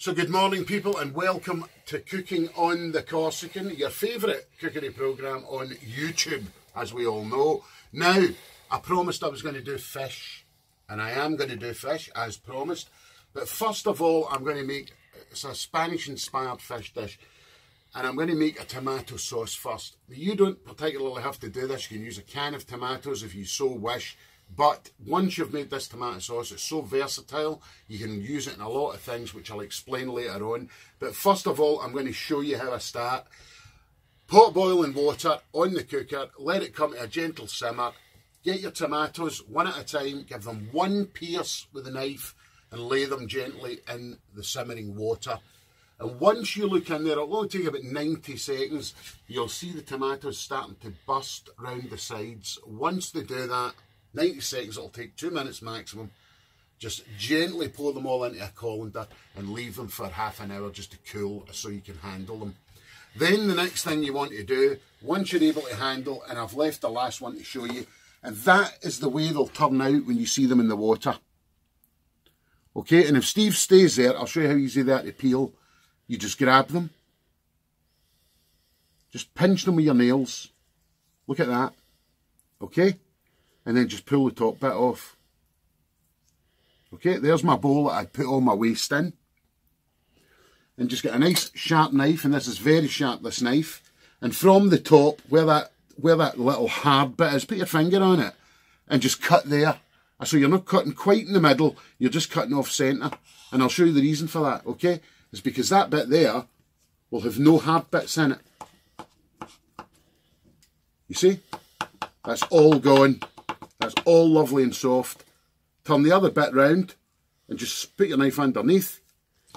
So good morning people, and welcome to Cooking on the Corsican, your favourite cookery programme on YouTube, as we all know. Now, I promised I was going to do fish, and I am going to do fish as promised. But first of all, I'm going to make, it's a Spanish inspired fish dish, and I'm going to make a tomato sauce first. You don't particularly have to do this. You can use a can of tomatoes if you so wish. But once you've made this tomato sauce, it's so versatile, you can use it in a lot of things, which I'll explain later on. But first of all, I'm going to show you how I start. Pot boiling water on the cooker, let it come to a gentle simmer. Get your tomatoes one at a time, give them one pierce with a knife and lay them gently in the simmering water. And once you look in there, it'll only take about 90 seconds, you'll see the tomatoes starting to burst round the sides. Once they do that, 90 seconds, it'll take 2 minutes maximum. Just gently pour them all into a colander and leave them for half an hour just to cool so you can handle them. Then the next thing you want to do, once you're able to handle, and I've left the last one to show you, and that is the way they'll turn out when you see them in the water. Okay, and if Steve stays there, I'll show you how easy they are to peel. You just grab them, just pinch them with your nails. Look at that, okay? And then just pull the top bit off. Okay, there's my bowl that I put all my waste in. And just get a nice sharp knife, and this is very sharp, this knife. And from the top, where that little hard bit is, put your finger on it and just cut there. So you're not cutting quite in the middle, you're just cutting off centre. And I'll show you the reason for that, okay? It's because that bit there will have no hard bits in it. You see? That's all gone. That's all lovely and soft. Turn the other bit round and just put your knife underneath.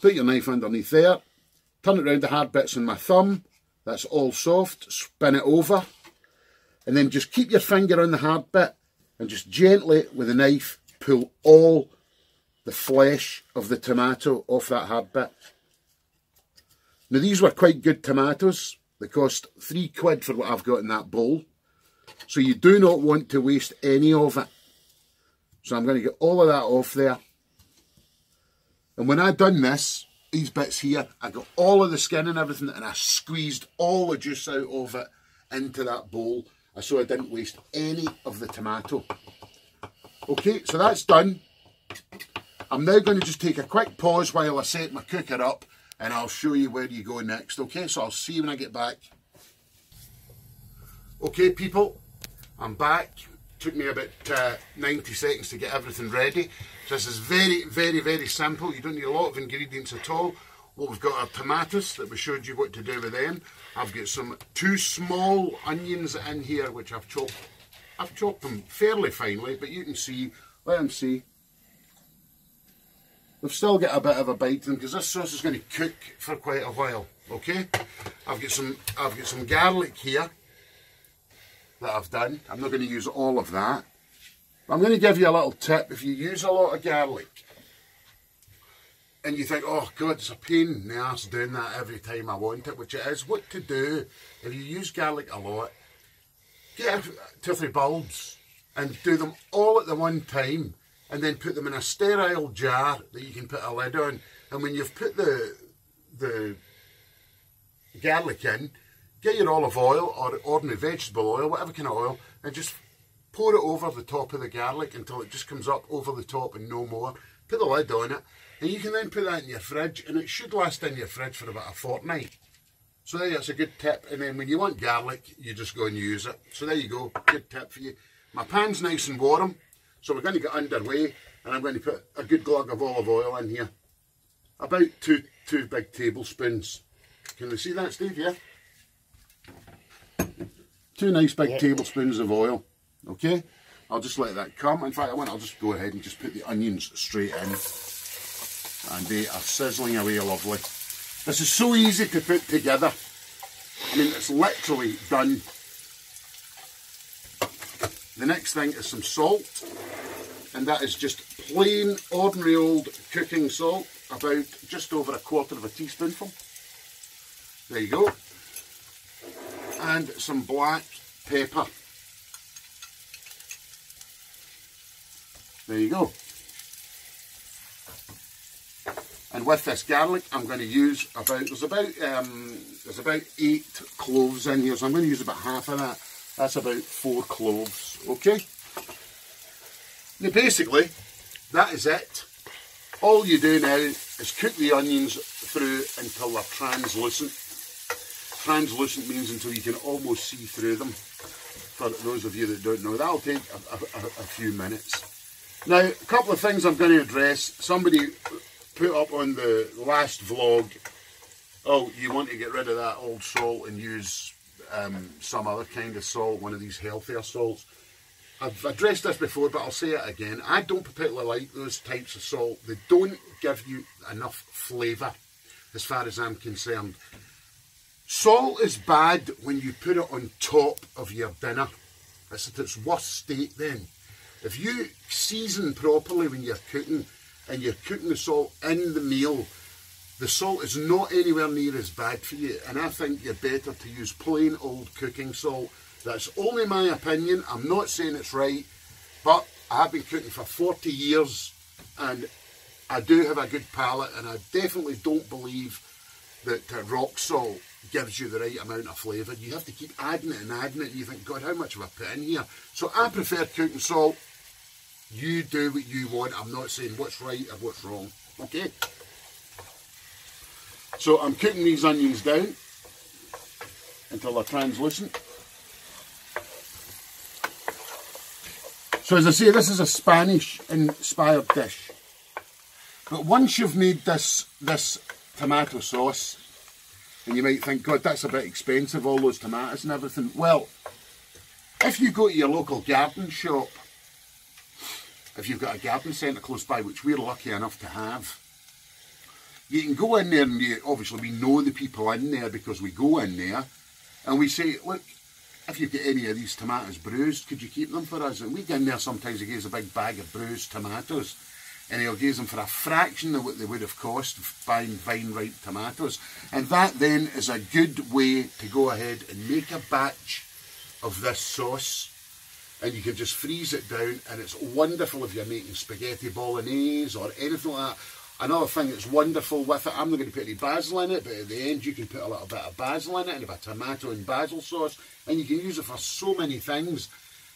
Put your knife underneath there. Turn it round the hard bits on my thumb. That's all soft. Spin it over. And then just keep your finger on the hard bit and just gently with a knife pull all the flesh of the tomato off that hard bit. Now these were quite good tomatoes. They cost £3 for what I've got in that bowl. So you do not want to waste any of it. So I'm going to get all of that off there. And when I've done this, these bits here, I got all of the skin and everything, and I squeezed all the juice out of it into that bowl, so I didn't waste any of the tomato. Okay, so that's done. I'm now going to just take a quick pause while I set my cooker up, and I'll show you where you go next. Okay, so I'll see you when I get back. Okay people, I'm back. Took me about 90 seconds to get everything ready. So this is very, very, very simple. You don't need a lot of ingredients at all. What we've got are tomatoes that we showed you what to do with them. I've got some 2 small onions in here which I've chopped. I've chopped them fairly finely, but you can see, let them see. They've still got a bit of a bite to them because this sauce is going to cook for quite a while. Okay, I've got some garlic here that I've done. I'm not going to use all of that. But I'm going to give you a little tip. If you use a lot of garlic and you think, oh God, it's a pain in the arse doing that every time I want it, which it is, what to do if you use garlic a lot, get 2 or 3 bulbs and do them all at the one time, and then put them in a sterile jar that you can put a lid on. And when you've put the garlic in, get your olive oil or ordinary vegetable oil, whatever kind of oil, and just pour it over the top of the garlic until it just comes up over the top and no more. Put the lid on it, and you can then put that in your fridge, and it should last in your fridge for about a fortnight. So there, that's a good tip. And then when you want garlic, you just go and use it. So there you go, good tip for you. My pan's nice and warm, so we're going to get underway, and I'm going to put a good glug of olive oil in here. About two big tablespoons. Can you see that, Steve? Yeah? 2 nice big tablespoons of oil. Okay, I'll just let that come. In fact, I'll just go ahead and just put the onions straight in, and they are sizzling away lovely. This is so easy to put together. I mean, it's literally done. The next thing is some salt, and that is just plain ordinary old cooking salt, about just over 1/4 teaspoonful. There you go. And some black pepper. There you go. And with this garlic, I'm going to use there's about 8 cloves in here, so I'm going to use about half of that. That's about 4 cloves, okay? Now basically, that is it. All you do now is cook the onions through until they're translucent. Translucent means until you can almost see through them. For those of you that don't know, that'll take a few minutes. Now, a couple of things I'm going to address. Somebody put up on the last vlog, oh, you want to get rid of that old salt and use some other kind of salt, one of these healthier salts. I've addressed this before, but I'll say it again. I don't particularly like those types of salt. They don't give you enough flavour, as far as I'm concerned. Salt is bad when you put it on top of your dinner. It's at its worst state then. If you season properly when you're cooking, and you're cooking the salt in the meal, the salt is not anywhere near as bad for you. And I think you're better to use plain old cooking salt. That's only my opinion. I'm not saying it's right, but I have been cooking for 40 years and I do have a good palate, and I definitely don't believe that rock salt gives you the right amount of flavour. You have to keep adding it, and you think, God, how much have I put in here? So I prefer cooking salt. You do what you want. I'm not saying what's right or what's wrong, okay? So I'm cooking these onions down until they're translucent. So as I say, this is a Spanish-inspired dish. But once you've made this tomato sauce, and you might think, God, that's a bit expensive, all those tomatoes and everything. Well, if you go to your local garden shop, if you've got a garden centre close by, which we're lucky enough to have, you can go in there, and obviously we know the people in there because we go in there and we say, look, if you've got any of these tomatoes bruised, could you keep them for us? And we get in there sometimes, he gives a big bag of bruised tomatoes, and he'll give them for a fraction of what they would have cost buying vine-ripe tomatoes. And that then is a good way to go ahead and make a batch of this sauce. And you can just freeze it down, and it's wonderful if you're making spaghetti bolognese or anything like that. Another thing that's wonderful with it, I'm not going to put any basil in it, but at the end you can put a little bit of basil in it, and a bit of tomato and basil sauce, and you can use it for so many things.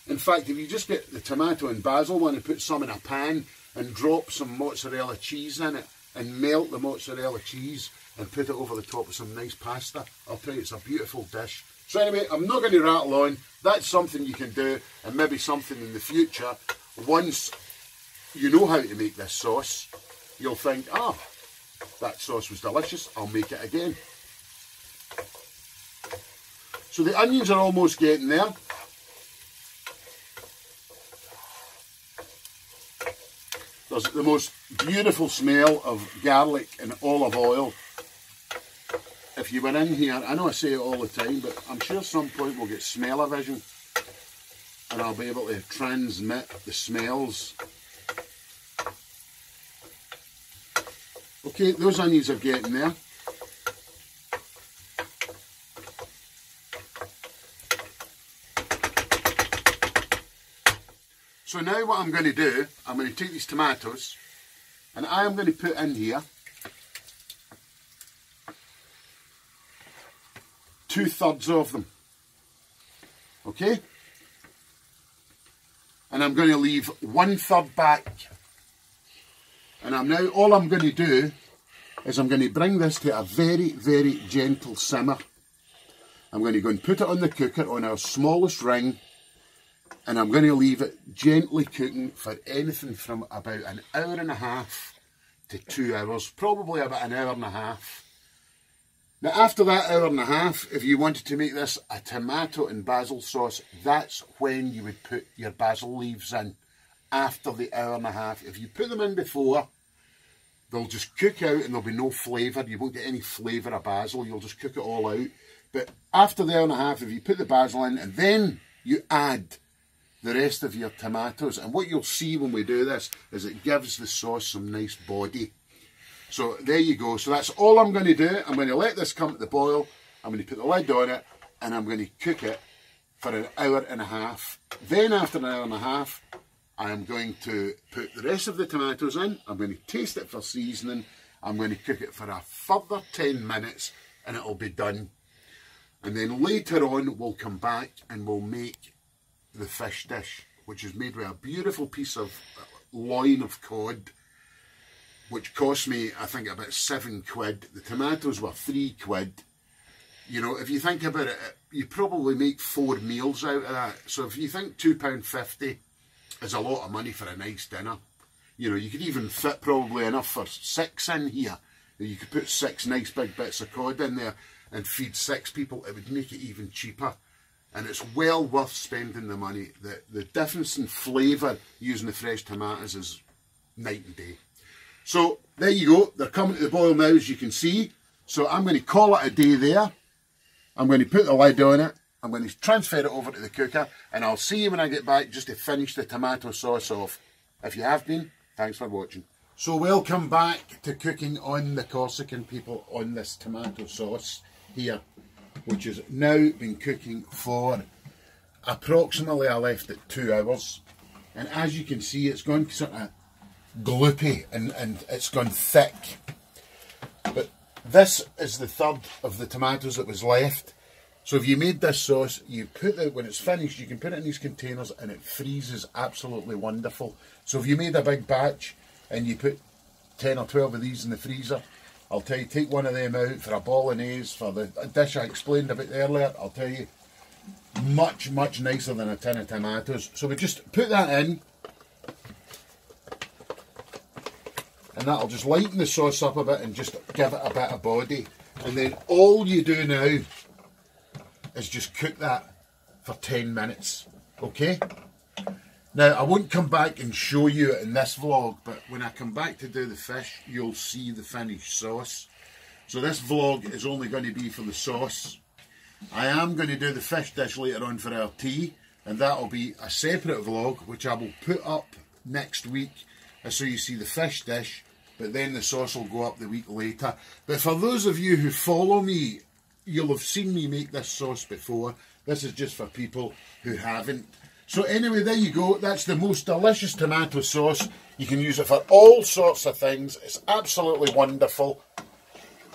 In fact, if you just get the tomato and basil one and put some in a pan and drop some mozzarella cheese in it and melt the mozzarella cheese and put it over the top of some nice pasta, I'll tell you, it's a beautiful dish. So anyway, I'm not going to rattle on. That's something you can do, and maybe something in the future. Once you know how to make this sauce, you'll think, ah, that sauce was delicious, I'll make it again. So the onions are almost getting there. There's the most beautiful smell of garlic and olive oil. If you were in here, I know I say it all the time, but I'm sure at some point we'll get smell-o-vision and I'll be able to transmit the smells. Okay, those onions are getting there. So now what I'm going to do, I'm going to take these tomatoes and I am going to put in here 2/3 of them. Okay? And I'm going to leave 1/3 back. And all I'm going to do is I'm going to bring this to a very, very gentle simmer. I'm going to go and put it on the cooker on our smallest ring, and I'm going to leave it gently cooking for anything from about 1.5 hours to 2 hours, probably about 1.5 hours. Now after that 1.5 hours, if you wanted to make this a tomato and basil sauce, that's when you would put your basil leaves in, after the 1.5 hours. If you put them in before, they'll just cook out and there'll be no flavour. You won't get any flavour of basil, you'll just cook it all out. But after the 1.5 hours, if you put the basil in and then you add the rest of your tomatoes, and what you'll see when we do this is it gives the sauce some nice body. So there you go. So that's all I'm going to do. I'm going to let this come to the boil. I'm going to put the lid on it and I'm going to cook it for 1.5 hours. Then after 1.5 hours, I am going to put the rest of the tomatoes in. I'm going to taste it for seasoning, I'm going to cook it for a further 10 minutes and it'll be done. And then later on we'll come back and we'll make the fish dish, which is made with a beautiful piece of loin of cod, which cost me, I think, about £7. The tomatoes were £3. You know, if you think about it, you probably make 4 meals out of that. So if you think £2.50 is a lot of money for a nice dinner, you know, you could even fit probably enough for 6 in here. You could put 6 nice big bits of cod in there and feed 6 people. It would make it even cheaper. And it's well worth spending the money. The difference in flavour using the fresh tomatoes is night and day. So there you go. They're coming to the boil now, as you can see. So I'm going to call it a day there. I'm going to put the lid on it. I'm going to transfer it over to the cooker. And I'll see you when I get back just to finish the tomato sauce off. If you have been, thanks for watching. So welcome back to cooking on the Corsican, people, on this tomato sauce here, which has now been cooking for approximately, I left it 2 hours. And as you can see, it's gone sort of gloopy and it's gone thick. But this is the third of the tomatoes that was left. So if you made this sauce, you put it, when it's finished, you can put it in these containers and it freezes absolutely wonderful. So if you made a big batch and you put 10 or 12 of these in the freezer, I'll tell you, take one of them out for a bolognese, for the dish I explained about earlier, I'll tell you, much, much nicer than a tin of tomatoes. So we just put that in, and that'll just lighten the sauce up a bit and just give it a bit of body. And then all you do now is just cook that for 10 minutes, okay? Now, I won't come back and show you it in this vlog, but when I come back to do the fish, you'll see the finished sauce. So this vlog is only going to be for the sauce. I am going to do the fish dish later on for our tea, and that'll be a separate vlog, which I will put up next week, so you see the fish dish, but then the sauce will go up the week later. But for those of you who follow me, you'll have seen me make this sauce before. This is just for people who haven't. So anyway, there you go. That's the most delicious tomato sauce. You can use it for all sorts of things. It's absolutely wonderful.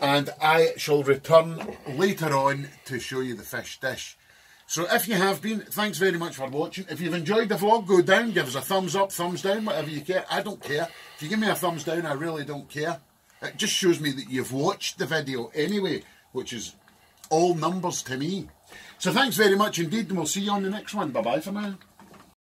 And I shall return later on to show you the fish dish. So if you have been, thanks very much for watching. If you've enjoyed the vlog, go down, give us a thumbs up, thumbs down, whatever you care. I don't care. If you give me a thumbs down, I really don't care. It just shows me that you've watched the video anyway, which is all numbers to me. So thanks very much indeed, and we'll see you on the next one. Bye-bye for now.